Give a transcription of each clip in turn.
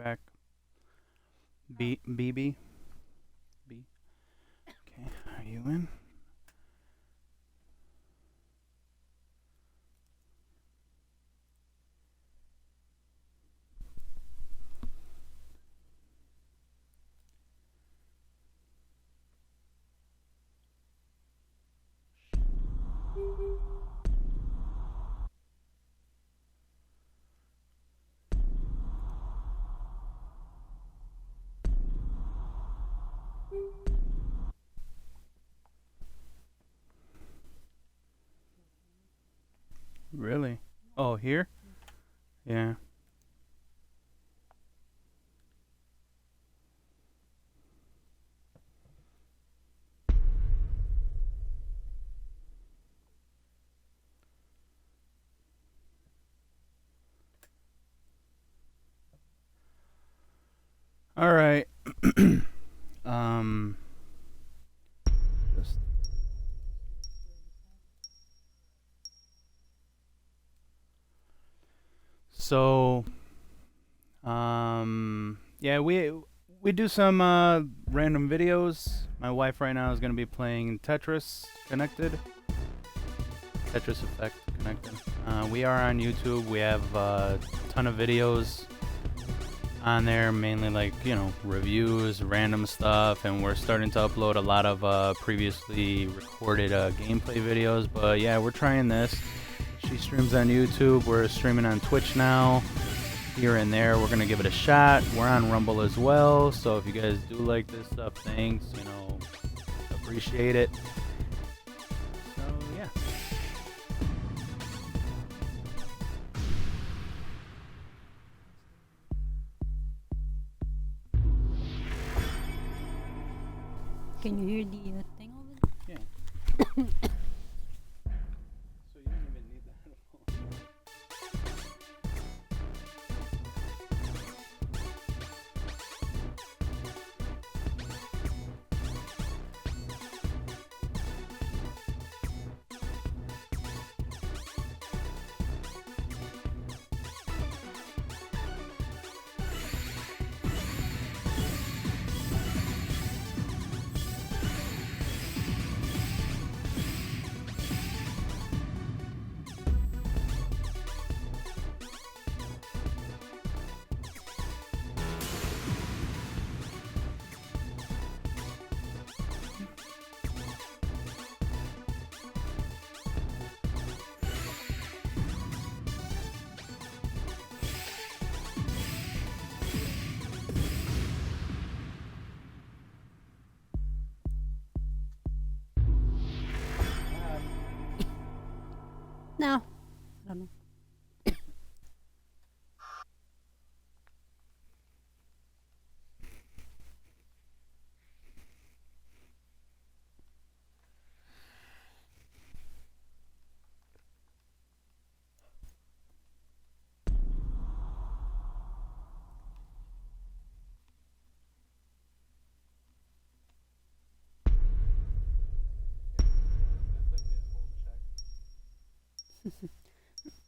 back. BB. B. Okay, are you in? Really? Oh, here? Yeah. All right. um. Just so. Yeah, we do some random videos. My wife right now is gonna be playing Tetris Connected. Tetris Effect Connected. We are on YouTube. We have a ton of videos on there, mainly like, reviews, random stuff, and we're starting to upload a lot of previously recorded gameplay videos. But yeah, we're trying this. She streams on YouTube. We're streaming on Twitch now. Here and there, we're gonna give it a shot. We're on Rumble as well, so if you guys do like this stuff, thanks. Appreciate it. So yeah. Can you hear the thing over there? Yeah. So you don't even need that at all. No. I don't know.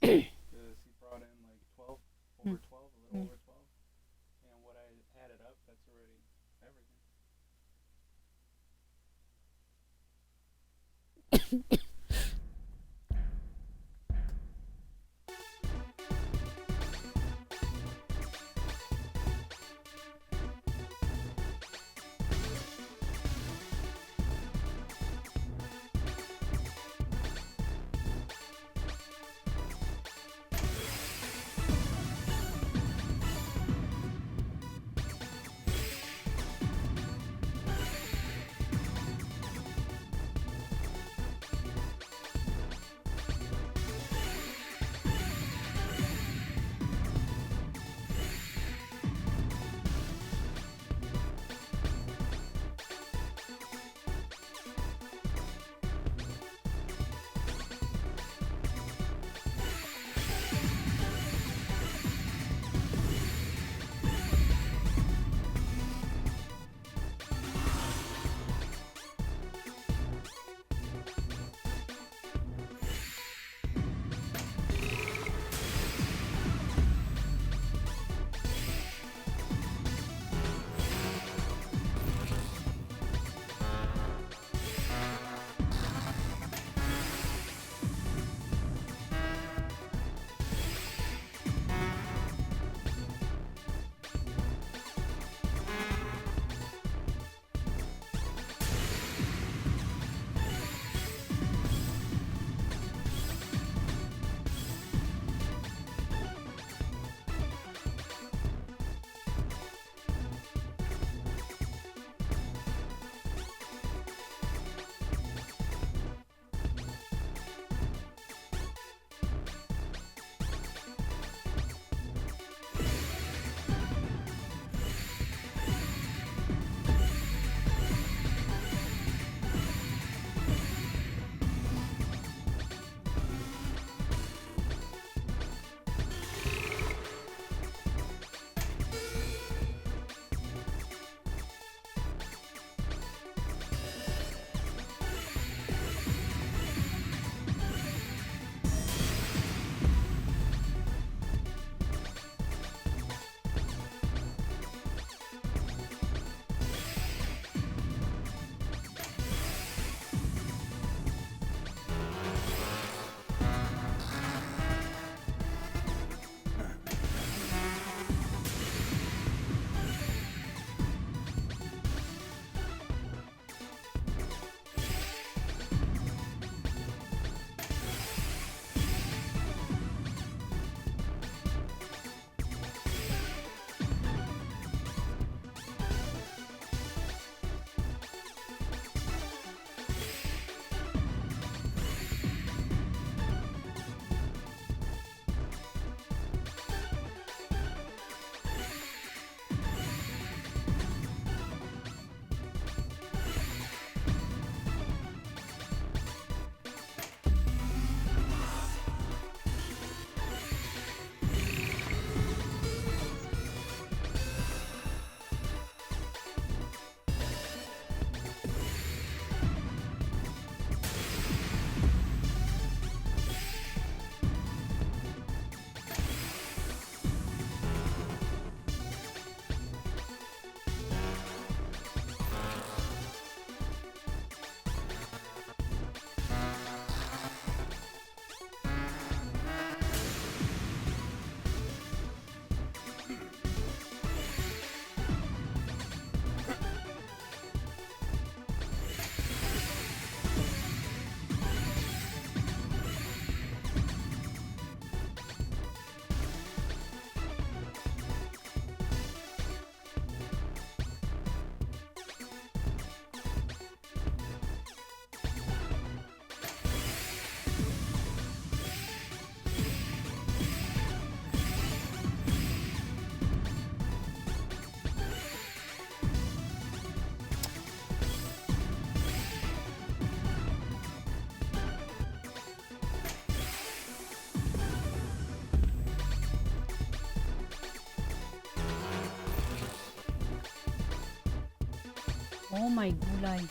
Because he brought in like 12, over 12, a little over 12. And what I added up, that's already everything. Oh my gulay.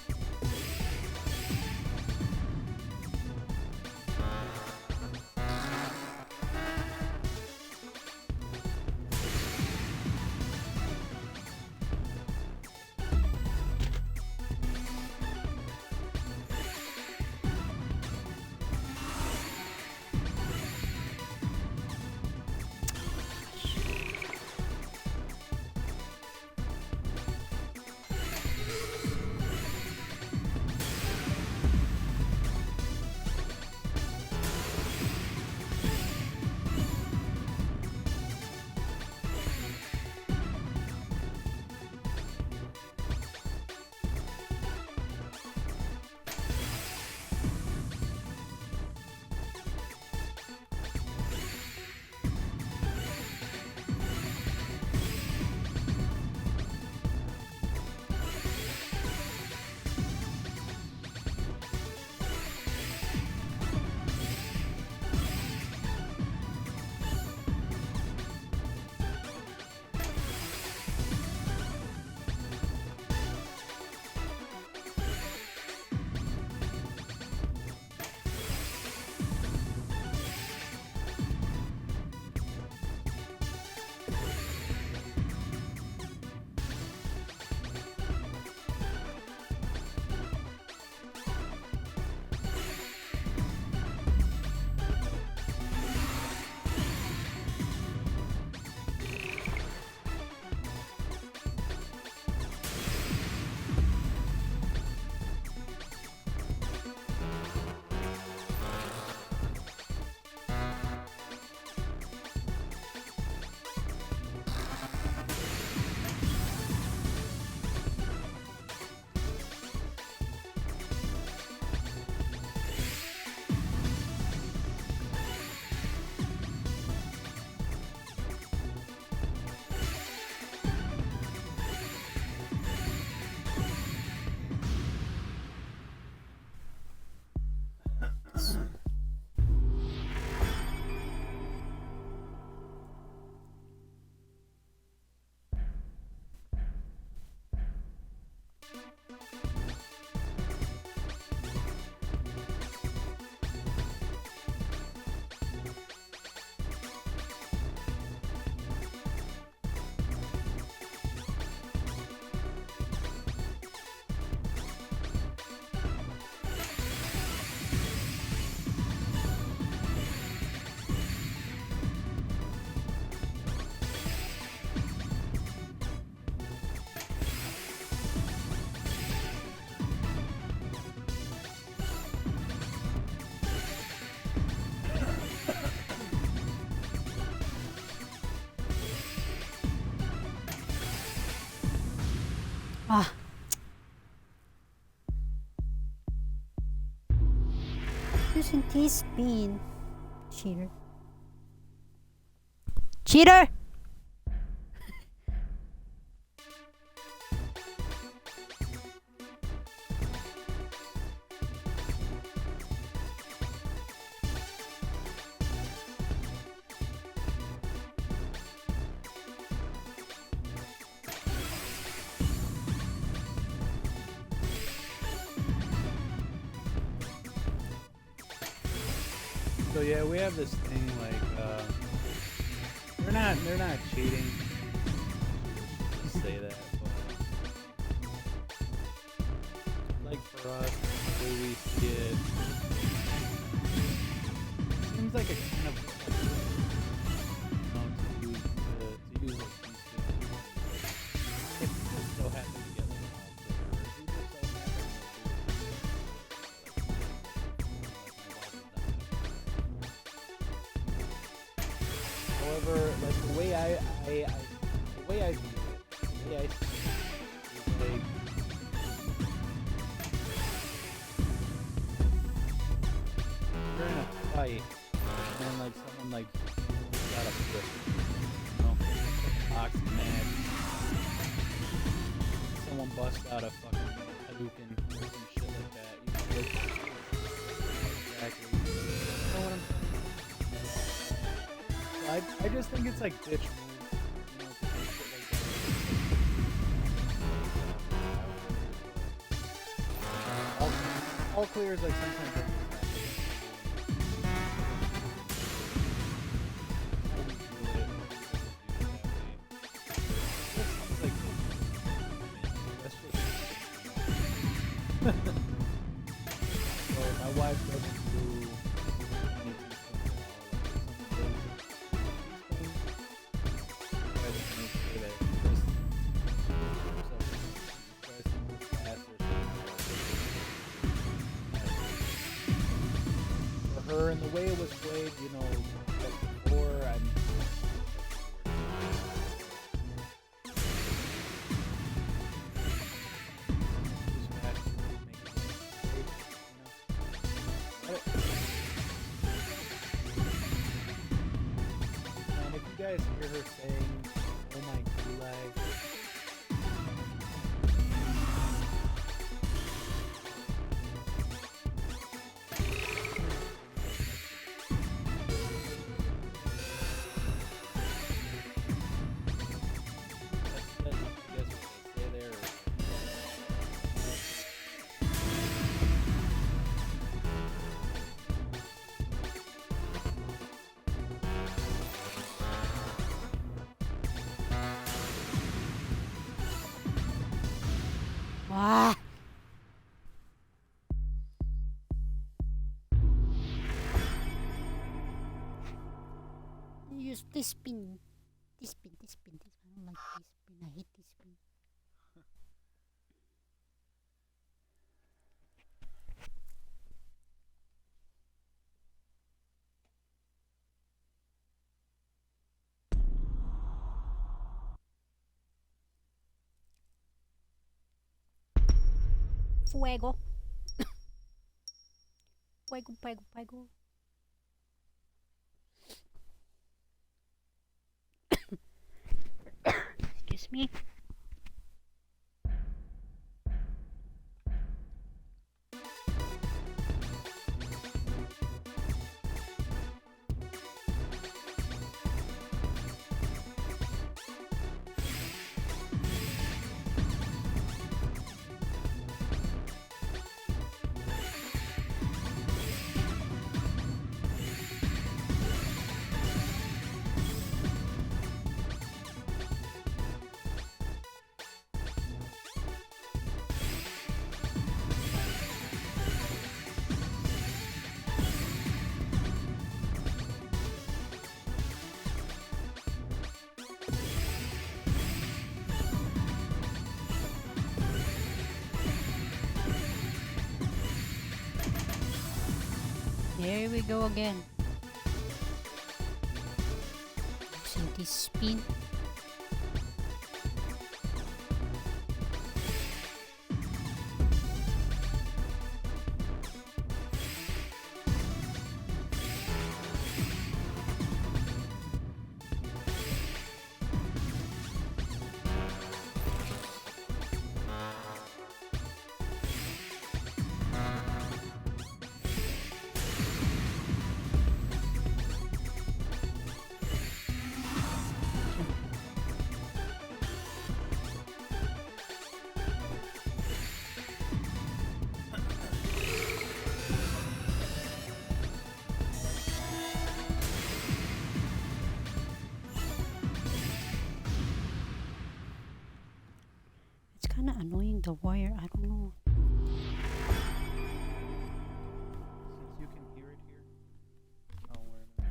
Ah. Using T-spin. Cheater. Cheater! So yeah, we have this thing like they're not cheating. Just say that, but like for us, the way we see it, seems like a kind of to use like these if you just so happen to get like an all clear, if you just so happen to however, like the way I view it, the way I see it, is like you're in a fight, and then like someone like got a flip, you know, boxing match, someone bust out a fucking Hadouken or some shit like that, you know, like, exactly. You know what I'm saying? I just think it's like bitch moves, you know, to do shit like that. all clears like sometimes. Well, my wife doesn't do anything for her and the way it was played, you know, like before, I mean, and if you guys hear her saying, "Oh my gulag," that's I guess what they say there. Ah! Use this spin. This spin, this spin, this spin. I don't like this spin. I hate this spin. Fuego. Fuego, fuego, fuego. Excuse me. There we go again. Using this spin. It's kind of annoying, the wire. I don't know. Since you can hear it here, I'll wear that.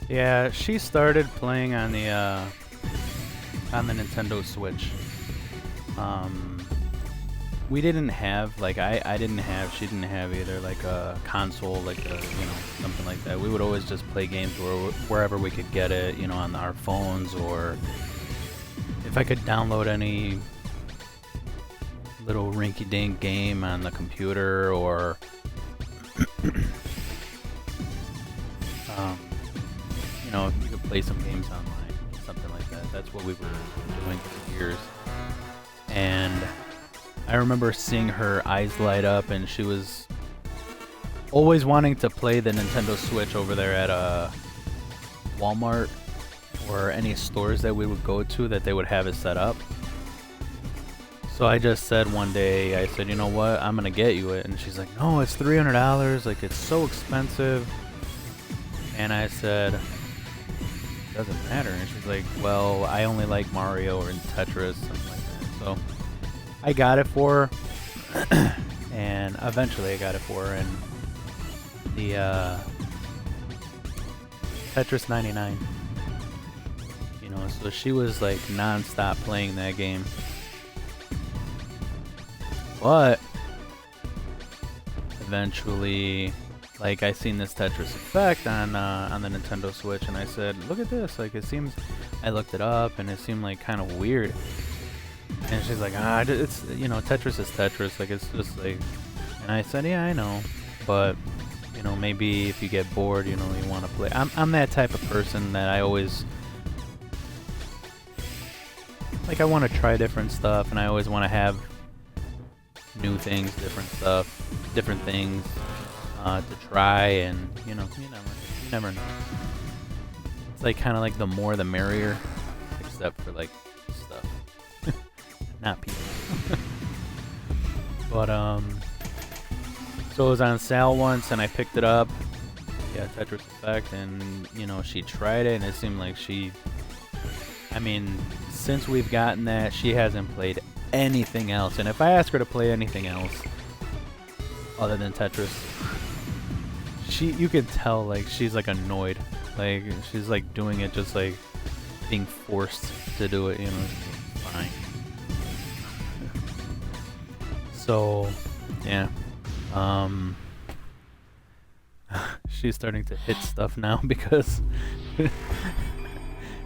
Yeah, she started playing on the Nintendo Switch. We didn't have, like, I didn't have, she didn't have either, like a console, like a, you know, something like that. We would always just play games wherever we could get it, you know, on our phones, or if I could download any little rinky-dink game on the computer, or you could play some games online, something like that. That's what we were doing for years. And I remember seeing her eyes light up, and she was always wanting to play the Nintendo Switch over there at Walmart or any stores that we would go to that they would have it set up. So I just said one day, I said, you know what, I'm gonna get you it. And she's like, no, it's $300, like it's so expensive. And I said, doesn't matter. And she's like, well, I only like Mario or Tetris, something like that. So I got it for her, and eventually I got it for her, and the Tetris 99. You know, so she was like non-stop playing that game. But eventually, like, I seen this Tetris Effect on the Nintendo Switch, and I said, look at this, like, it seems, I looked it up, and it seemed like kind of weird. And she's like, it's, you know, Tetris is Tetris, like, it's just like, and I said, yeah, I know, but, you know, maybe if you get bored, you know, you want to play. I'm that type of person that I always, like, I want to try different stuff, and I always want to have new things, different stuff, different things to try, and, you know, you never know. It's like kind of like the more the merrier, except for like stuff. Not people. But so it was on sale once, and I picked it up. Yeah, Tetris Effect, and you know, she tried it, and it seemed like I mean, since we've gotten that, she hasn't played anything else. And if I ask her to play anything else other than Tetris, you can tell, like, she's like annoyed. Like, she's like doing it just like being forced to do it, you know. Fine. So, yeah. She's starting to hit stuff now because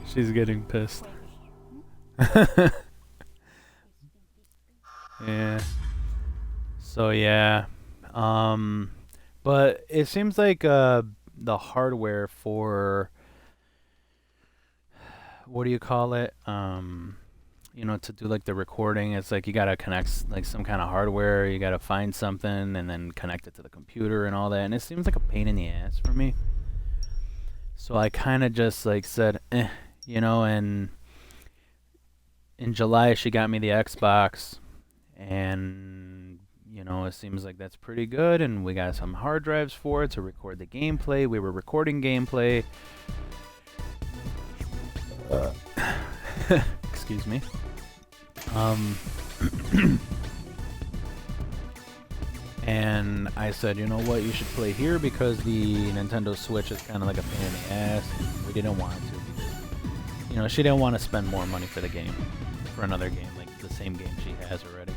she's getting pissed. Yeah. So yeah. But it seems like the hardware for, what do you call it? You know, to do like the recording, it's like you gotta connect like some kind of hardware. You gotta find something and then connect it to the computer and all that. And it seems like a pain in the ass for me. So I kind of just like said, you know. And in July she got me the Xbox, and you know, it seems like that's pretty good. And we got some hard drives for it to record the gameplay. We were recording gameplay. Excuse me. And I said, you know what, you should play here because the Nintendo Switch is kind of like a pain in the ass. We didn't want to because, you know, she didn't want to spend more money for the game, for another game, like the same game she has already.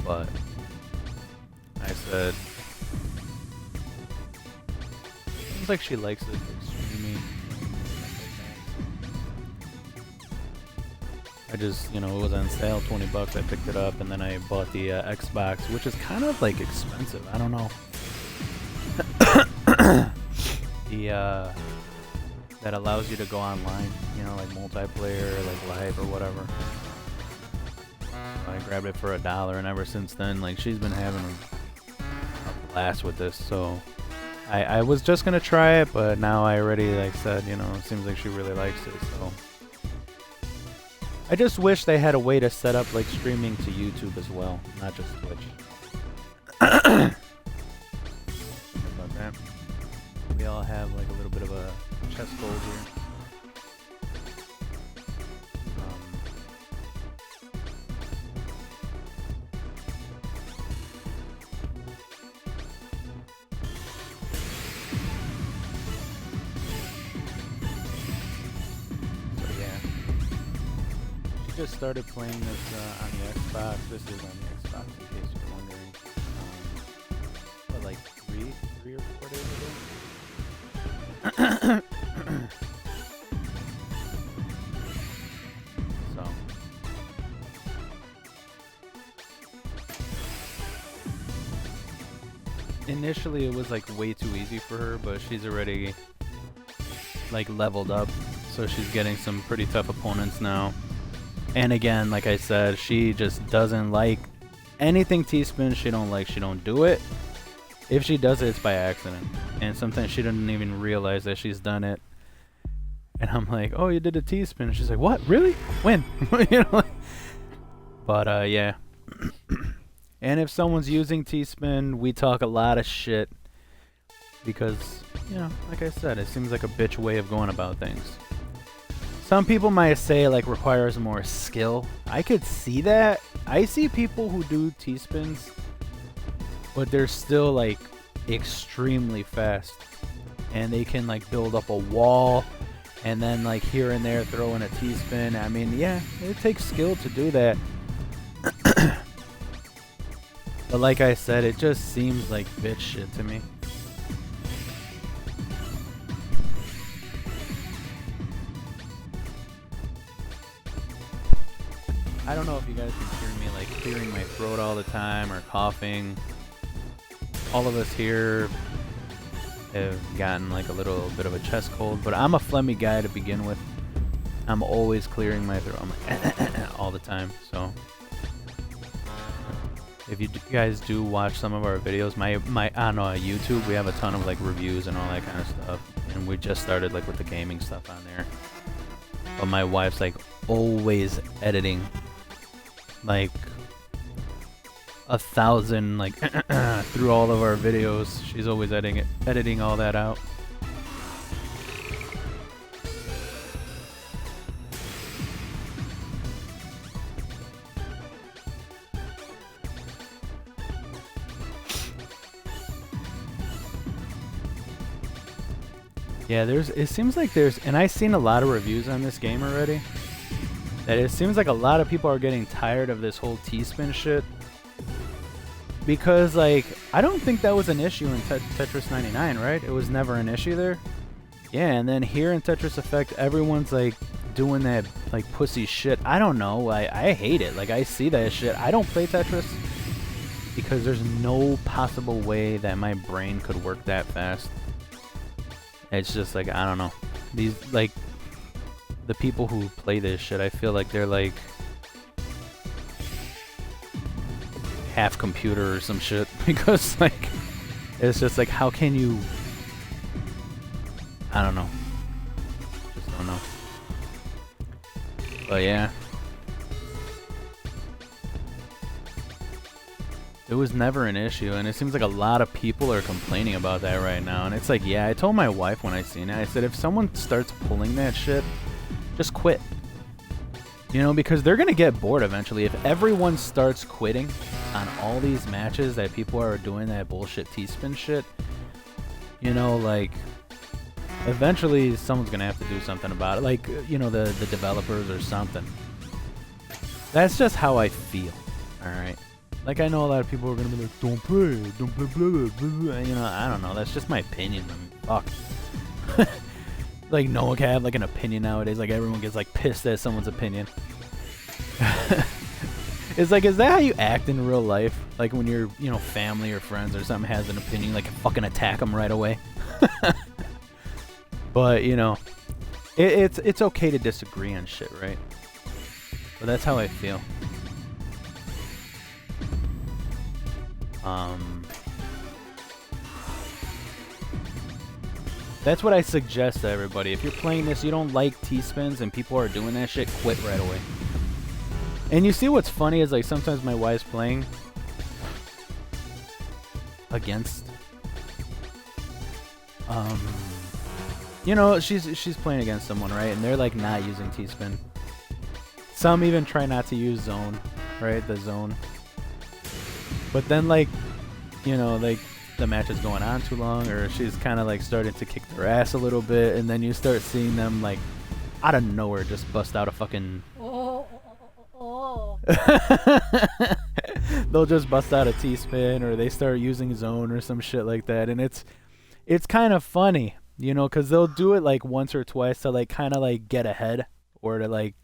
But I said, seems like she likes it, like streaming. I just, you know, it was on sale, $20. I picked it up, and then I bought the Xbox, which is kind of like expensive. I don't know. That allows you to go online, you know, like multiplayer, like live or whatever. I grabbed it for $1, and ever since then, like, she's been having a blast with this. So I was just gonna try it, but now I already like said, you know, it seems like she really likes it. So I just wish they had a way to set up like streaming to YouTube as well, not just Twitch. Sorry about that. We all have like a little bit of a chest cold here. Just started playing this on the Xbox. This is on the Xbox, in case you're wondering. But like three or 4 days ago. So initially it was like way too easy for her, but she's already like leveled up, so she's getting some pretty tough opponents now. And again, like I said, she just doesn't like anything T-spin. She don't do it. If she does it, it's by accident. And sometimes she doesn't even realize that she's done it. And I'm like, oh, you did a T-spin. She's like, what? Really? When? You know? But yeah. And if someone's using T-spin, we talk a lot of shit. Because, you know, like I said, it seems like a bitch way of going about things. Some people might say, like, requires more skill. I could see that. I see people who do T-spins, but they're still, like, extremely fast. And they can, like, build up a wall, and then, like, here and there throw in a T-spin. I mean, yeah, it takes skill to do that. But like I said, it just seems like bitch shit to me. I don't know if you guys can hear me like clearing my throat all the time or coughing. All of us here have gotten like a little bit of a chest cold, but I'm a phlegmy guy to begin with. I'm always clearing my throat. I'm like all the time. So if you guys do watch some of our videos, my on YouTube, we have a ton of like reviews and all that kind of stuff, and we just started like with the gaming stuff on there. But my wife's like always editing like 1,000 like through all of our videos. She's always editing all that out. Yeah, it seems like and I've seen a lot of reviews on this game already, that it seems like a lot of people are getting tired of this whole T-spin shit. Because, like, I don't think that was an issue in Tetris 99, right? It was never an issue there? Yeah, and then here in Tetris Effect, everyone's, like, doing that, like, pussy shit. I don't know. I hate it. Like, I see that shit. I don't play Tetris because there's no possible way that my brain could work that fast. It's just like, I don't know. These, like, the people who play this shit, I feel like they're like half computer or some shit. Because, like, it's just like, how can you... I don't know. Just don't know. But yeah. It was never an issue, and it seems like a lot of people are complaining about that right now. And it's like, yeah, I told my wife when I seen it, I said, if someone starts pulling that shit, just quit. You know, because they're going to get bored eventually. If everyone starts quitting on all these matches that people are doing that bullshit T-spin shit, you know, like, eventually someone's going to have to do something about it. Like, you know, the developers or something. That's just how I feel, alright? Like, I know a lot of people are going to be like, don't play, blah, blah, blah, blah. You know, I don't know. That's just my opinion. I mean, fuck. Like, no one can have, like, an opinion nowadays. Like, everyone gets, like, pissed at someone's opinion. It's like, is that how you act in real life? Like, when your, you know, family or friends or something has an opinion, like, fucking attack them right away? But, you know, it's okay to disagree on shit, right? But that's how I feel. That's what I suggest to everybody. If you're playing this, you don't like T-spins and people are doing that shit, quit right away. And you see what's funny is, like, sometimes my wife's playing against you know, she's playing against someone, right? And they're like not using T-spin. Some even try not to use zone, right? The zone. But then, like, you know, like, the match is going on too long, or she's kind of like starting to kick their ass a little bit, and then you start seeing them, like, out of nowhere just bust out a fucking... They'll just bust out a T-spin, or they start using zone or some shit like that, and it's kind of funny, you know, because they'll do it, like, once or twice to, like, kind of, like, get ahead, or to, like,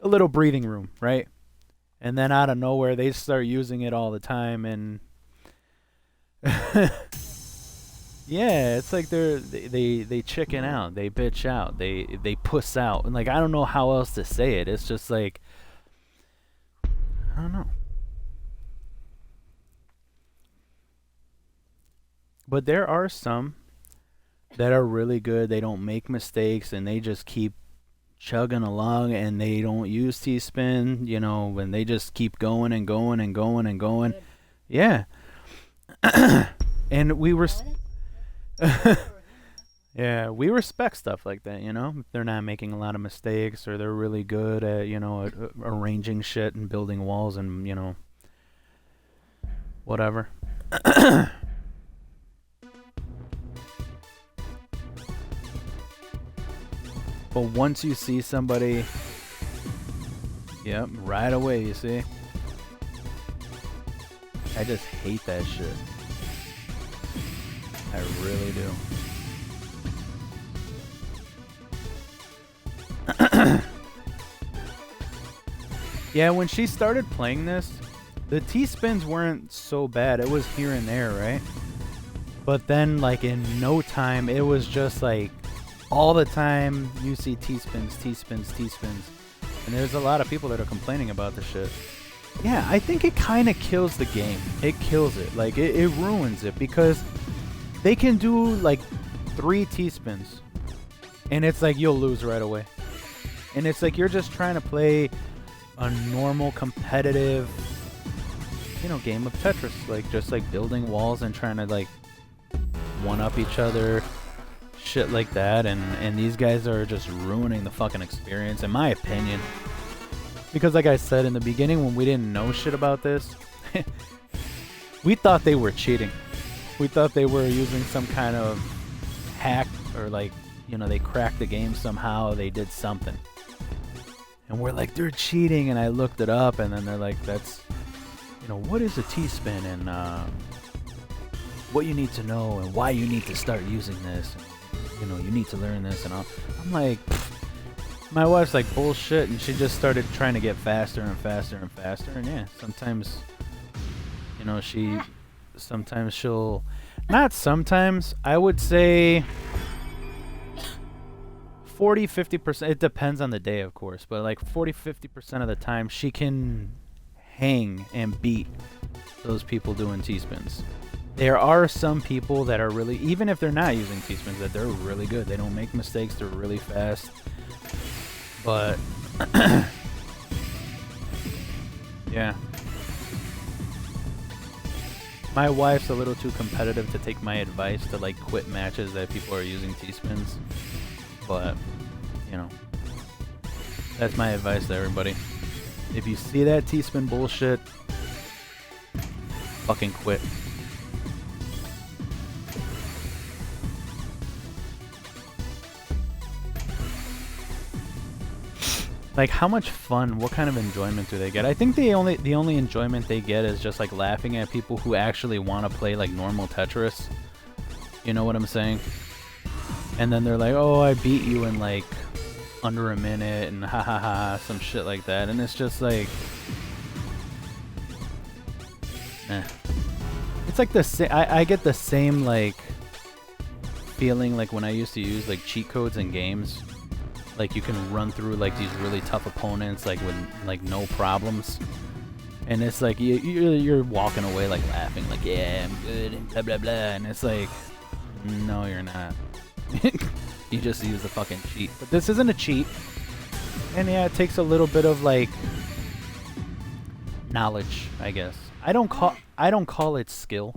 a little breathing room, right? And then out of nowhere, they start using it all the time, and Yeah, it's like they chicken out, they bitch out, they puss out, and like I don't know how else to say it. It's just like I don't know. But there are some that are really good. They don't make mistakes and they just keep chugging along and they don't use T-spin, you know, and they just keep going and going and going and going. Good. Yeah. And we were yeah, we respect stuff like that, you know? If they're not making a lot of mistakes or they're really good at, you know, at, arranging shit and building walls and, you know, whatever. But once you see somebody, yep, right away, you see? I just hate that shit. I really do. Yeah, when she started playing this, the T-spins weren't so bad. It was here and there, right? But then, like, in no time, it was just like all the time you see T-spins, T-spins, T-spins. And there's a lot of people that are complaining about the shit. Yeah, I think it kind of kills the game. It kills it. Like, it ruins it because they can do, like, 3 T-spins. And it's like you'll lose right away. And it's like you're just trying to play a normal, competitive, you know, game of Tetris. Like, just, like, building walls and trying to, like, one-up each other. Shit like that. And these guys are just ruining the fucking experience, in my opinion. Because like I said in the beginning, when we didn't know shit about this, we thought they were cheating. We thought they were using some kind of hack or like, you know, they cracked the game somehow, they did something. And we're like, they're cheating, and I looked it up, and then they're like, that's, you know, what is a T-spin, and what you need to know, and why you need to start using this. And, you know, you need to learn this, and all. I'm like, my wife's like, bullshit, and she just started trying to get faster and faster and faster, and yeah, sometimes, you know, sometimes she'll, not sometimes, I would say 40-50%, it depends on the day, of course, but like 40-50% of the time, she can hang and beat those people doing T-spins. There are some people that are really, even if they're not using T-spins, that they're really good. They don't make mistakes, they're really fast. But yeah, my wife's a little too competitive to take my advice to like quit matches that people are using T-spins. But you know, that's my advice to everybody. If you see that T-spin bullshit, fucking quit. Like, how much fun, what kind of enjoyment do they get? I think the only enjoyment they get is just like laughing at people who actually want to play like normal Tetris. You know what I'm saying? And then they're like, oh, I beat you in like under a minute and ha ha ha, some shit like that. And it's just like, it's like the same, I get the same like feeling like when I used to use like cheat codes in games. Like you can run through like these really tough opponents like with like no problems, and it's like you're walking away like laughing like, yeah, I'm good and blah blah blah, and it's like, no, you're not. You just use the fucking cheat. But this isn't a cheat, and yeah, it takes a little bit of like knowledge, I guess. I don't call it skill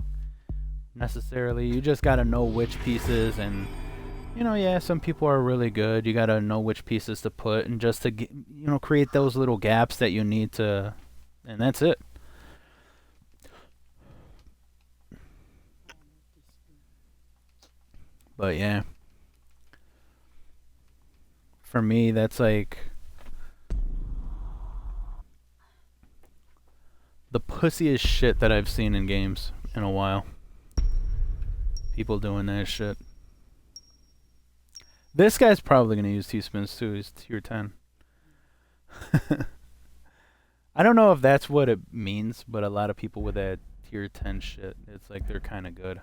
necessarily. You just gotta know which pieces, and you know, yeah, some people are really good. You gotta know which pieces to put, and just to get, you know, create those little gaps that you need to, and that's it. But yeah, for me, that's like the pussiest shit that I've seen in games in a while. People doing that shit. This guy's probably going to use T-spins too. He's tier 10. I don't know if that's what it means, but a lot of people with that tier 10 shit, it's like they're kind of good.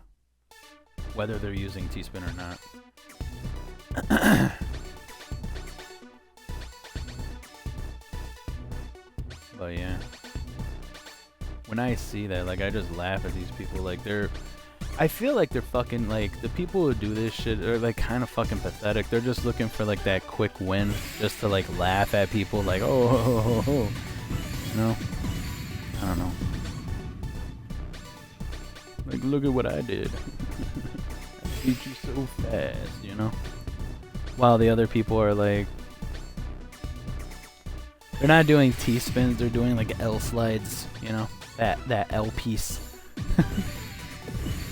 whether they're using T-spin or not. But yeah, when I see that, like, I just laugh at these people. Like, I feel like they're fucking, like, the people who do this shit are, like, kind of fucking pathetic. They're just looking for, like, that quick win, just to, like, laugh at people, like, oh, ho, ho, ho. You know? I don't know. Like, look at what I did. I beat you so fast, you know? While the other people are, like, they're not doing T-spins, they're doing, like, L slides, you know? That L piece.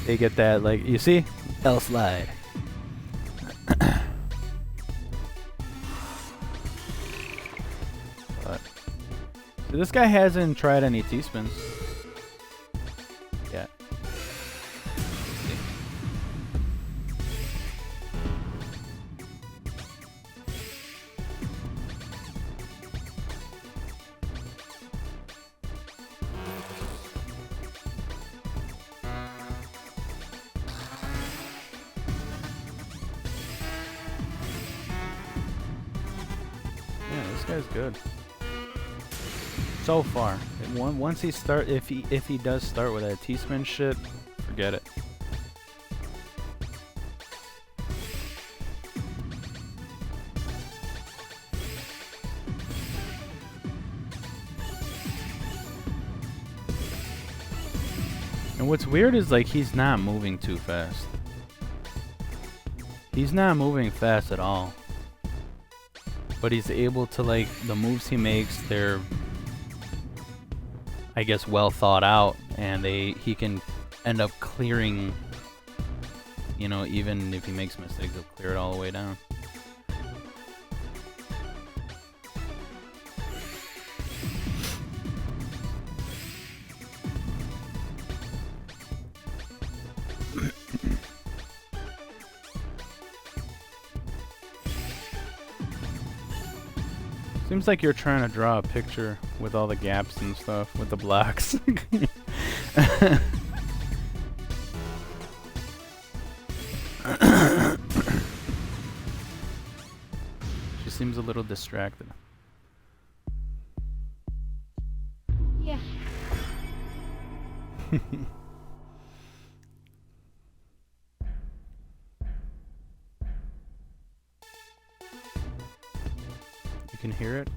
They get that, like, you see? L slide. But, so this guy hasn't tried any T-spins yet. See? Yeah, this guy's good. So far, once he start, if he does start with that T-spin shit, forget it. And what's weird is, like, he's not moving too fast. He's not moving fast at all. But he's able to, like, the moves he makes, they're, I guess, well thought out, and he can end up clearing, you know, even if he makes mistakes, he'll clear it all the way down. Seems like you're trying to draw a picture with all the gaps and stuff, with the blocks. She seems a little distracted. Yeah. You can hear it?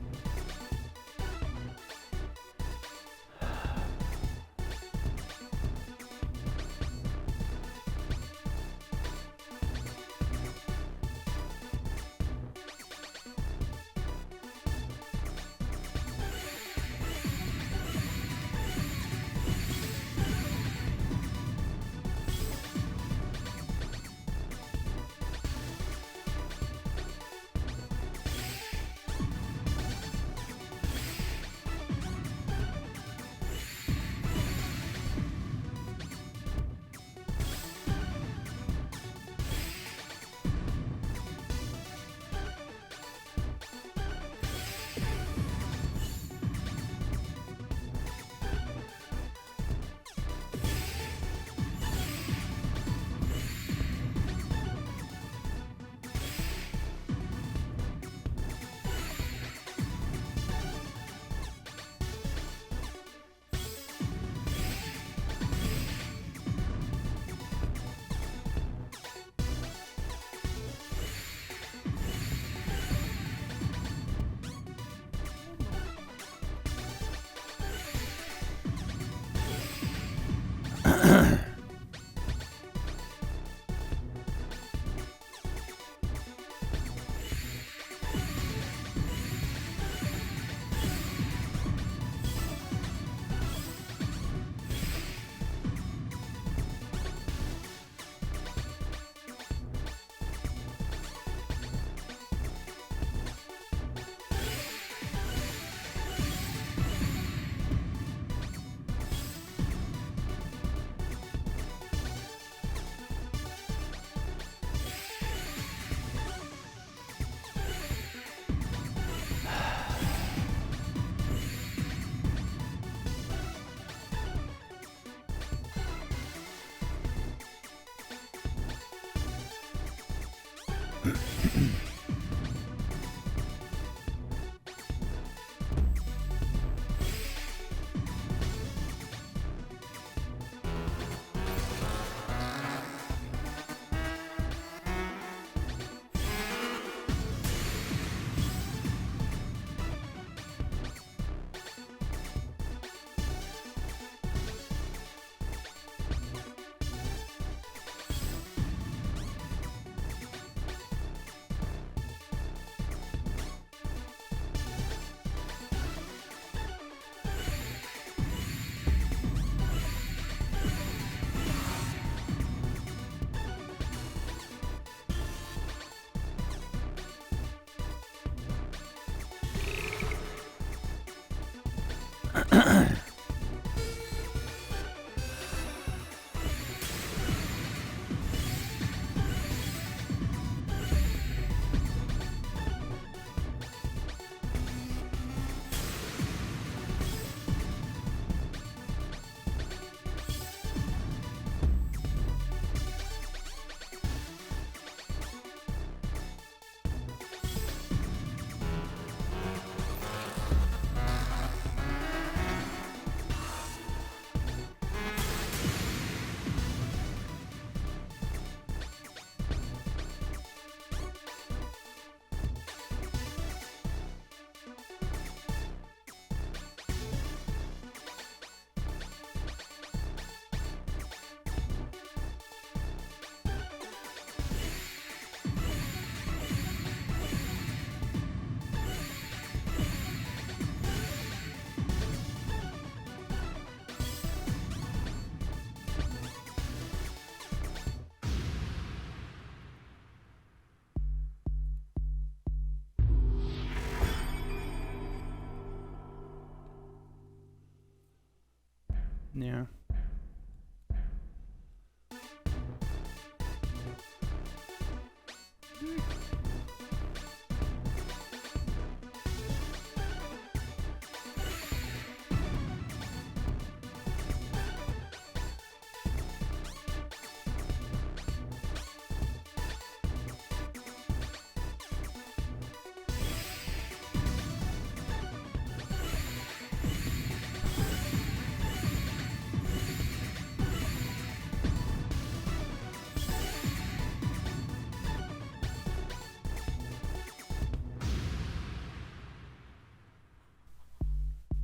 Yeah.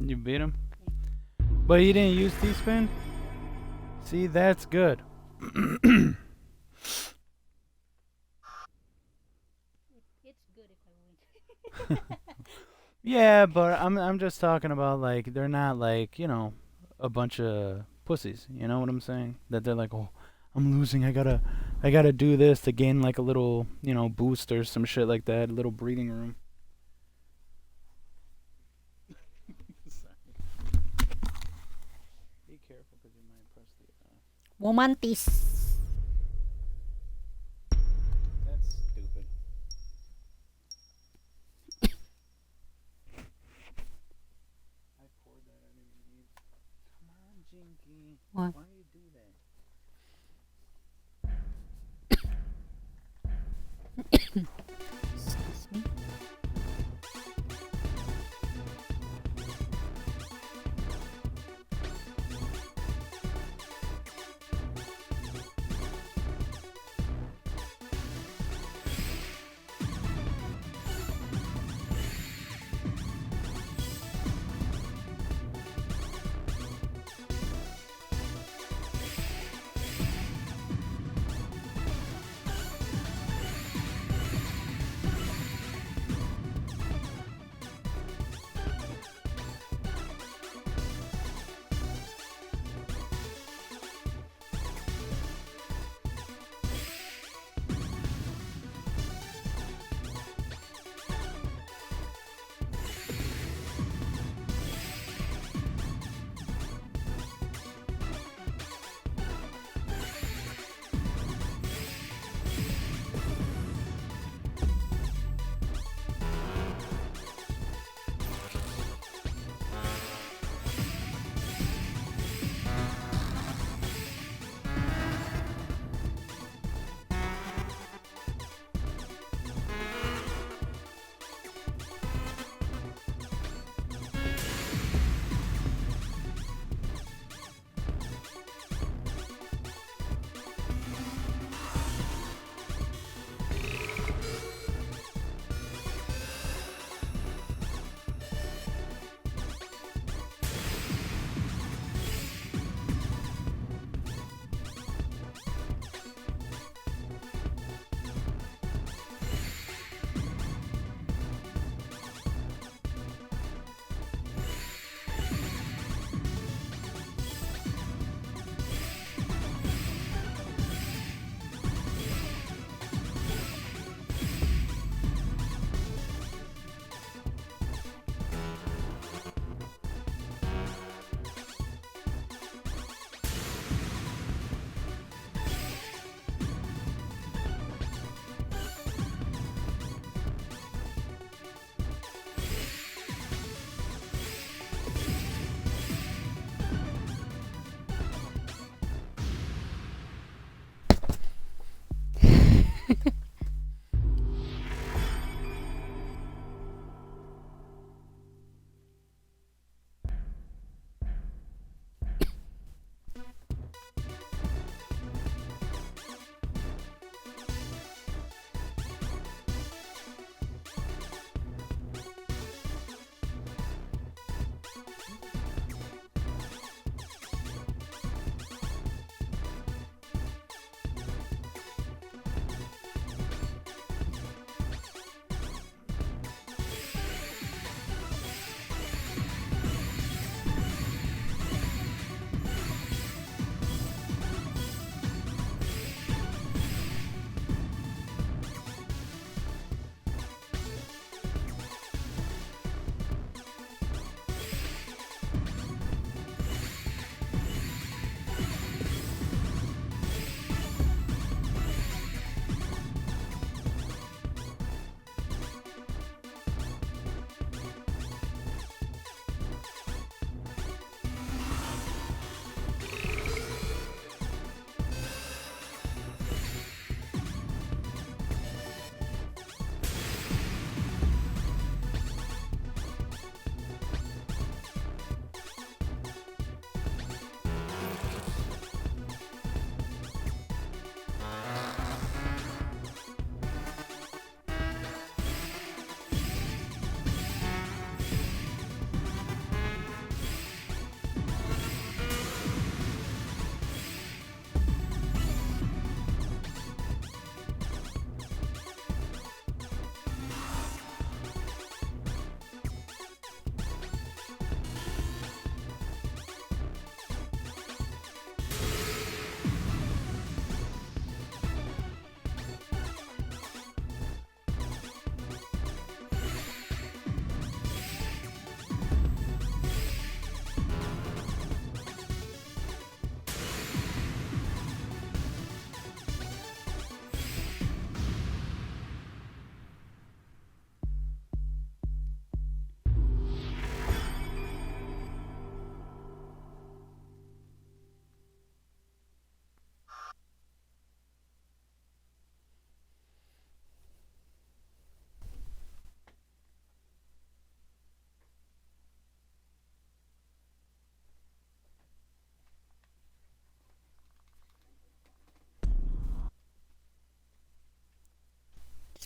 You beat him? But you didn't use T-spin? See, that's good. It's good if I win. Yeah, but I'm just talking about, like, they're not like, you know, a bunch of pussies. You know what I'm saying? That they're like, oh, I'm losing. I gotta do this to gain like a little, you know, boost or some shit like that. A little breathing room. Be careful because you might press the. Womantis. That's stupid. I poured that I didn't need. Come on, Jinky. What? Why do you do that? Excuse me.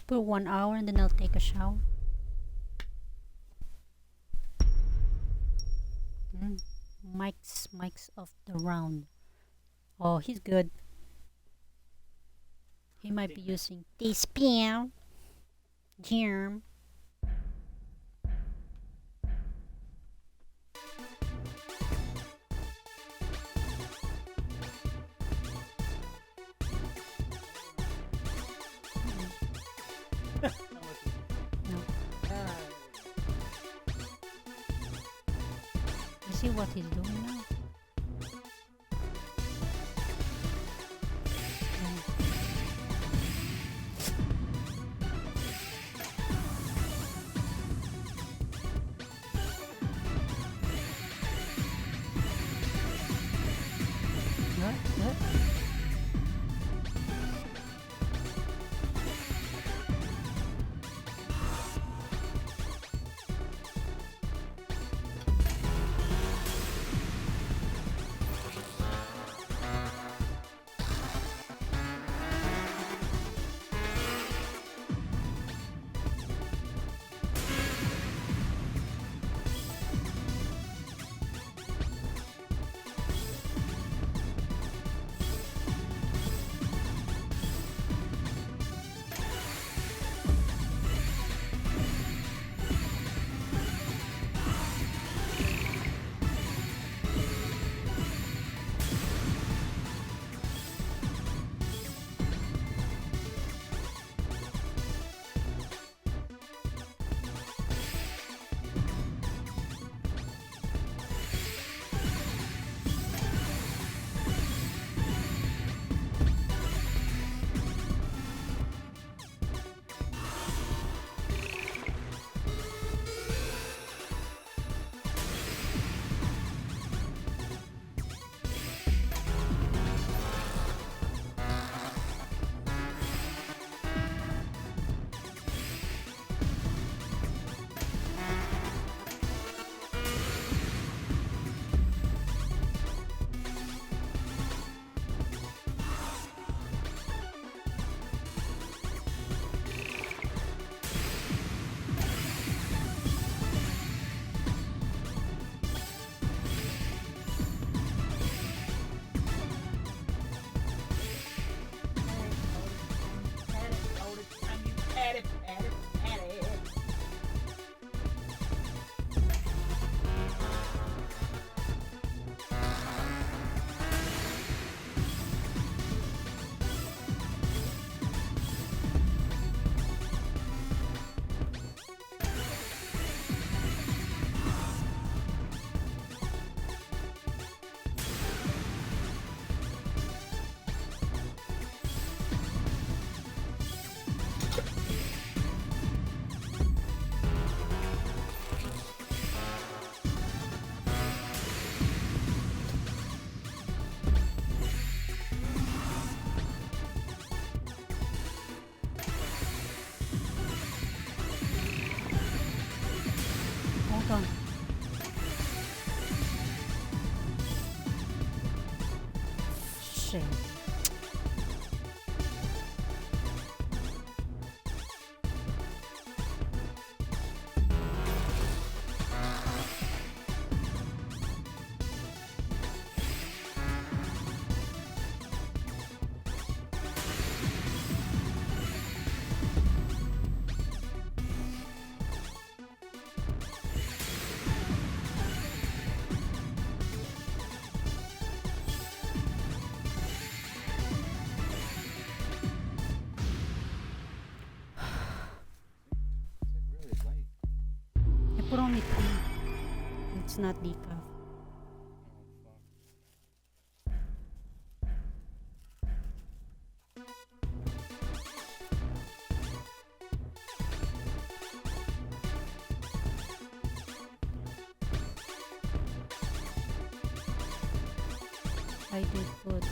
For 1 hour and then I'll take a shower. Mike's of the round. Oh, he's good. He might be using this spam germ. You see what he's doing now? What? Hold on. Shit. Put on it. It's not decaf. I did put.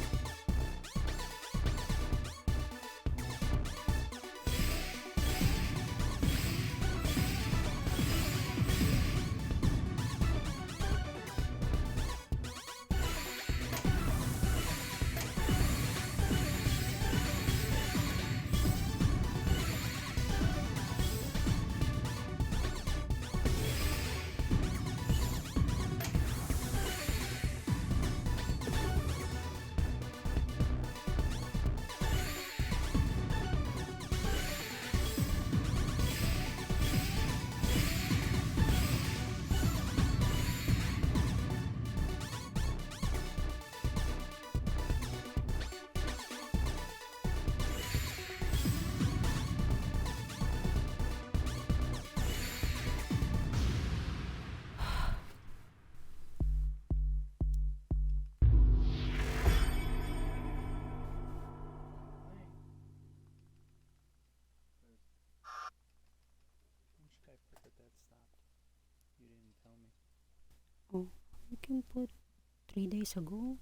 can put 3 days ago.